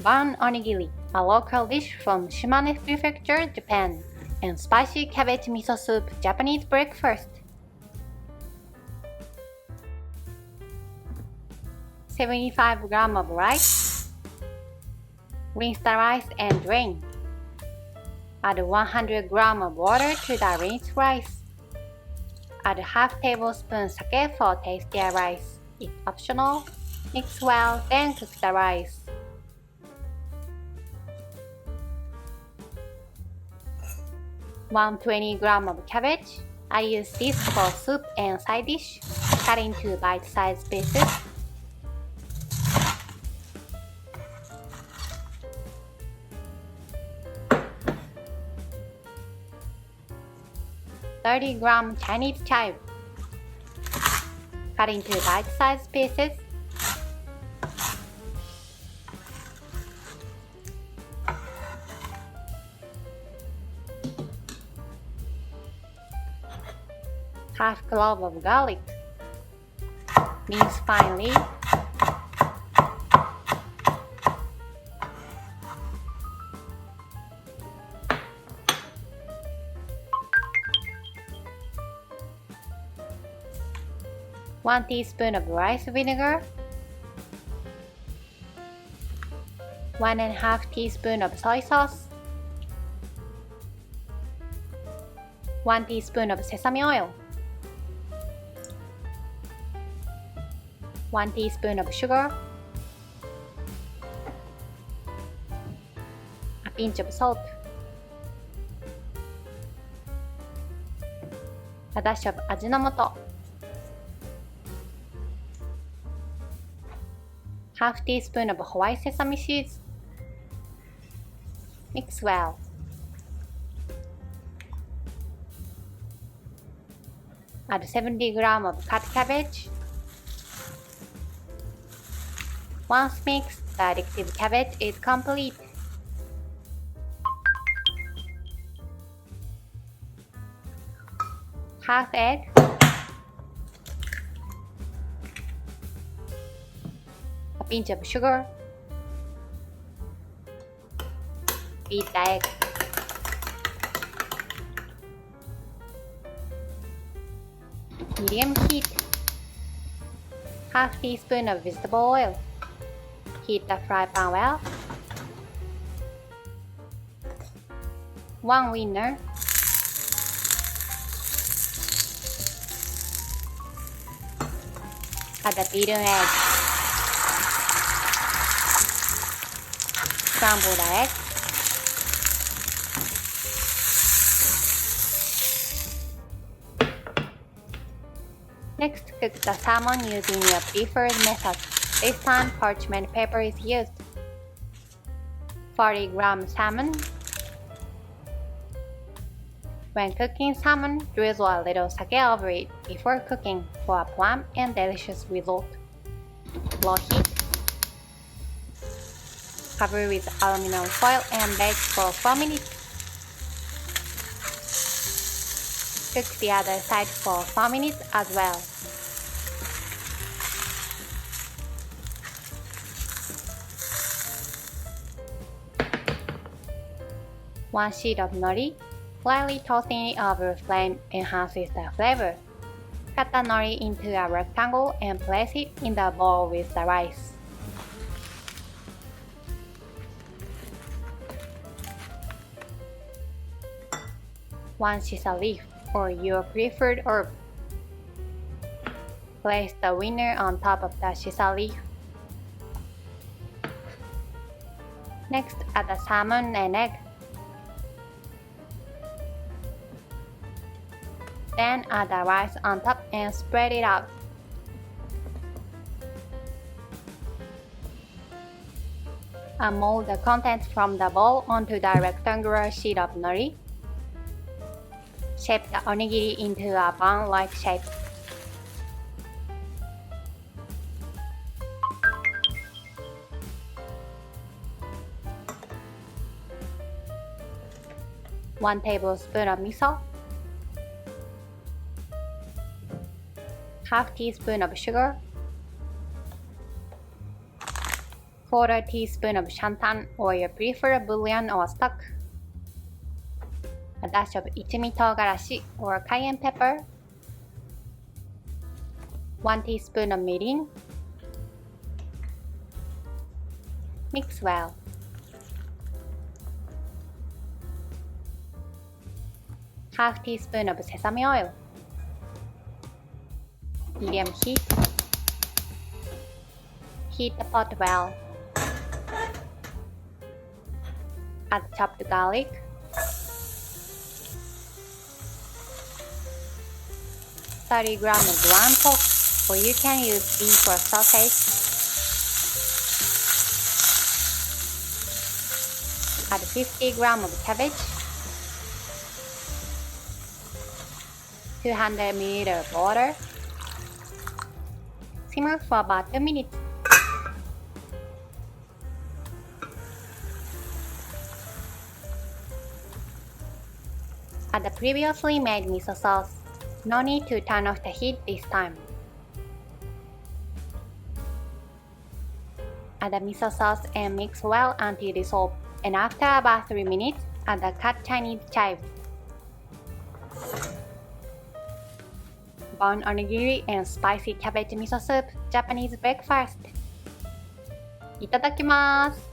Bakudan Onigiri, a local dish from Shimane Prefecture, Japan, and spicy cabbage miso soup Japanese breakfast. 75 grams of rice. Rinse the rice and drain. Add 100 grams of water to the rinsed rice. Add half tablespoon sake for tastier rice. It's optional. Mix well, then cook the rice. $120 grams of cabbage. I use this for soup and side dish. Cut into bite-sized pieces. $30 grams Chinese chive. Cut into bite-sized pieces. Half clove of garlic. Mince finely. One teaspoon of rice vinegar. 1.5 teaspoon of soy sauce. 1 teaspoon of sesame oil. 1 teaspoon of sugar. A pinch of salt. A dash of ajinomoto. Half teaspoon of white sesame seeds. Mix well. Add 70 grams of cut cabbage. Once mixed, the addictive cabbage is complete. Half egg. A pinch of sugar. Beat the egg. Medium heat. Half teaspoon of vegetable oil. Heat the fry pan well. 1 wiener. Add the beaten egg. Scramble the egg. Next, cook the salmon using your preferred method. This time, parchment paper is used. 40 grams salmon. When cooking salmon, drizzle a little sake over it before cooking for a plump and delicious result. Low heat. Cover with aluminum foil and bake for 4 minutes. Cook the other side for 4 minutes as well. One sheet of nori. Lightly toasting it over flame enhances the flavor. Cut the nori into a rectangle and place it in the bowl with the rice. One shisha leaf or your preferred herb. Place the wiener on top of the shisha leaf. Next, add the salmon and egg. Then add the rice on top and spread it out. And mold the contents from the bowl onto the rectangular sheet of nori. Shape the onigiri into a bun-like shape. One tablespoon of miso. Half teaspoon of sugar. 1/4 teaspoon of shantan or your preferred bouillon or stock, a dash of ichimi togarashi or cayenne pepper, 1 teaspoon of mirin. Mix well. Half teaspoon of sesame oil. Medium heat. Heat the pot well. Add chopped garlic. $30 grams of ground pork, or you can use beef or sausage. Add 50 grams of cabbage. 200 ml of water. Simmer for about 2 minutes. Add the previously made miso sauce. No need to turn off the heat this time. Add the miso sauce and mix well until dissolved. And after about 3 minutes, add the cut Chinese chive. Bakudan Onigiri and spicy cabbage miso soup, Japanese breakfast. いただきます。